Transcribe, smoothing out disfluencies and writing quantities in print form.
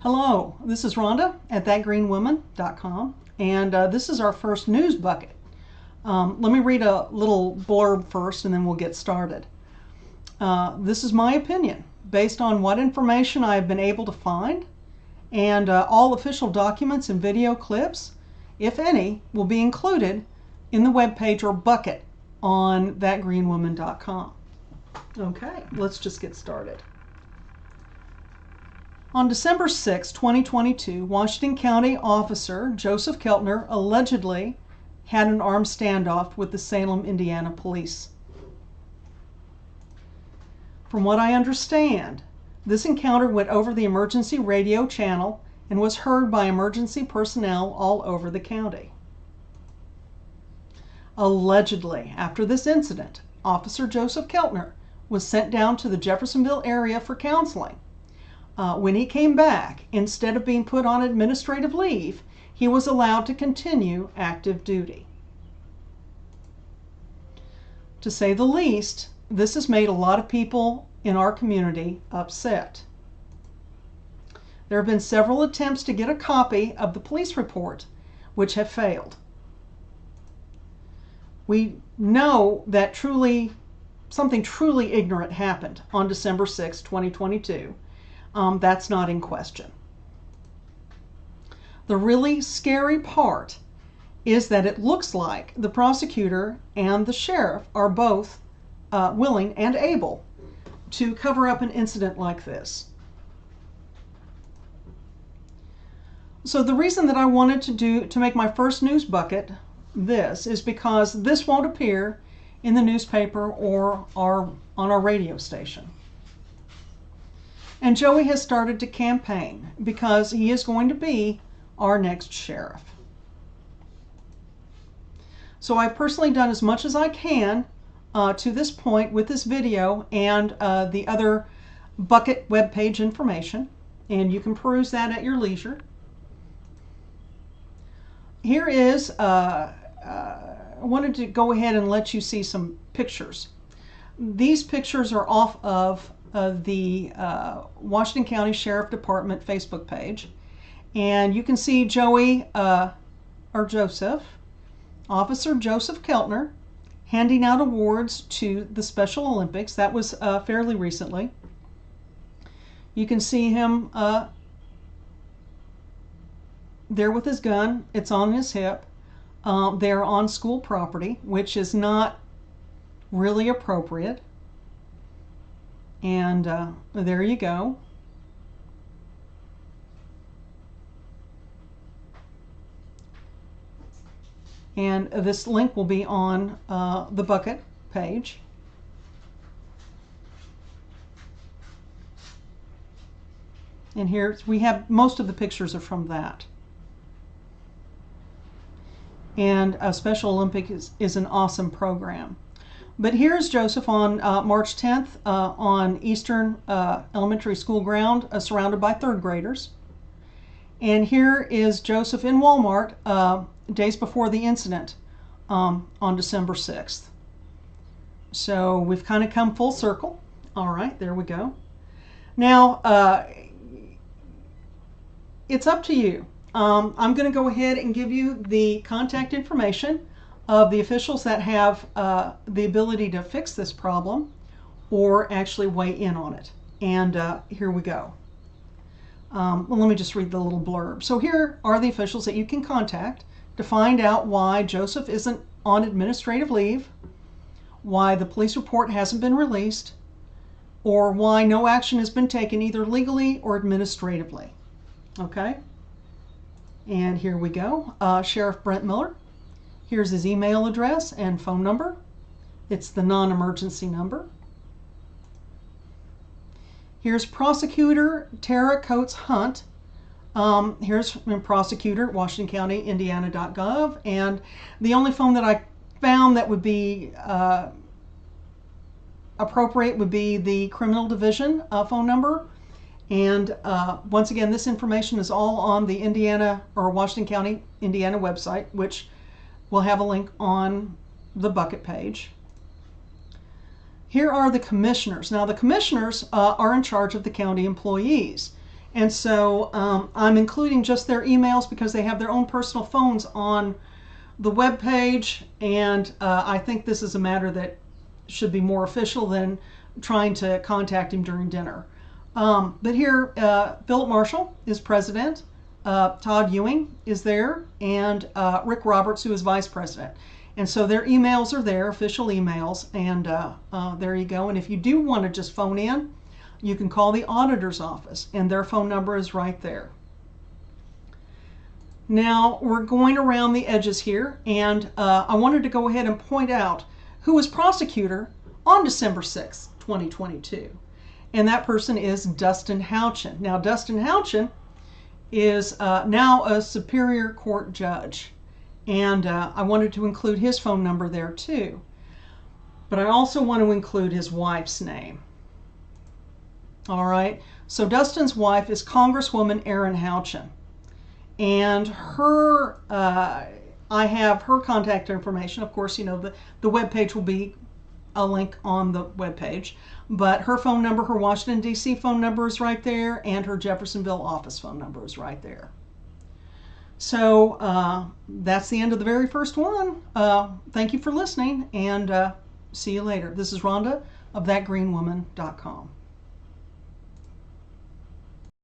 Hello, this is Rhonda at thatgreenwoman.com, and this is our first news bucket. Let me read a little blurb first and then we'll get started. This is my opinion based on what information I have been able to find, and all official documents and video clips, if any, will be included in the webpage or bucket on thatgreenwoman.com. Okay, let's just get started. On December 6, 2022, Washington County Officer Joseph Keltner allegedly had an armed standoff with the Salem, Indiana police. From what I understand, this encounter went over the emergency radio channel and was heard by emergency personnel all over the county. Allegedly, after this incident, Officer Joseph Keltner was sent down to the Jeffersonville area for counseling. When he came back, instead of being put on administrative leave, he was allowed to continue active duty. To say the least, this has made a lot of people in our community upset. There have been several attempts to get a copy of the police report, which have failed. We know that something truly ignorant happened on December 6, 2022. That's not in question. The really scary part is that it looks like the prosecutor and the sheriff are both willing and able to cover up an incident like this. So the reason that I wanted to make my first news bucket this is because this won't appear in the newspaper or on our radio station. And Joey has started to campaign because he is going to be our next sheriff. So I've personally done as much as I can to this point with this video and the other bucket webpage information, and you can peruse that at your leisure. Here is, I wanted to go ahead and let you see some pictures. These pictures are off of the Washington County Sheriff Department Facebook page, and you can see Officer Joseph Keltner, handing out awards to the Special Olympics. That was fairly recently. You can see him there with his gun. It's on his hip. They're on school property, which is not really appropriate. And there you go. And this link will be on the bucket page. And here we have most of the pictures are from that. And Special Olympics is an awesome program. But here's Joseph on March 10th on Eastern Elementary School ground, surrounded by third graders. And here is Joseph in Walmart days before the incident on December 6th. So we've kind of come full circle. All right, there we go. Now, it's up to you. I'm going to go ahead and give you the contact information of the officials that have the ability to fix this problem or actually weigh in on it. And here we go. Well, let me just read the little blurb. So here are the officials that you can contact to find out why Joseph isn't on administrative leave, why the police report hasn't been released, or why no action has been taken either legally or administratively. Okay? And here we go. Sheriff Brent Miller. Here's his email address and phone number. It's the non-emergency number. Here's Prosecutor Tara Coates Hunt. Here's prosecutor at WashingtonCountyIndiana.gov. And the only phone that I found that would be appropriate would be the Criminal Division phone number. And once again, this information is all on the Indiana or Washington County, Indiana website, which will have a link on the bucket page. Here are the commissioners. Now the commissioners are in charge of the county employees, And so I'm including just their emails because they have their own personal phones on the web page, and I think this is a matter that should be more official than trying to contact him during dinner. But here, Philip Marshall is president, Todd Ewing is there, and Rick Roberts, who is vice president. And so their emails are there, official emails, and there you go. And if you do want to just phone in, you can call the auditor's office, and their phone number is right there. Now we're going around the edges here, and I wanted to go ahead and point out who was prosecutor on December 6, 2022. And that person is Dustin Houchin. Now, Dustin Houchin is now a Superior Court judge, and I wanted to include his phone number there too. But I also want to include his wife's name. All right, so Dustin's wife is Congresswoman Erin Houchin, and her, I have her contact information. Of course, you know, the web page will be a link on the web page, but her phone number, her Washington, D.C. phone number is right there, and her Jeffersonville office phone number is right there. So that's the end of the very first one. Thank you for listening, and see you later. This is Rhonda of thatgreenwoman.com.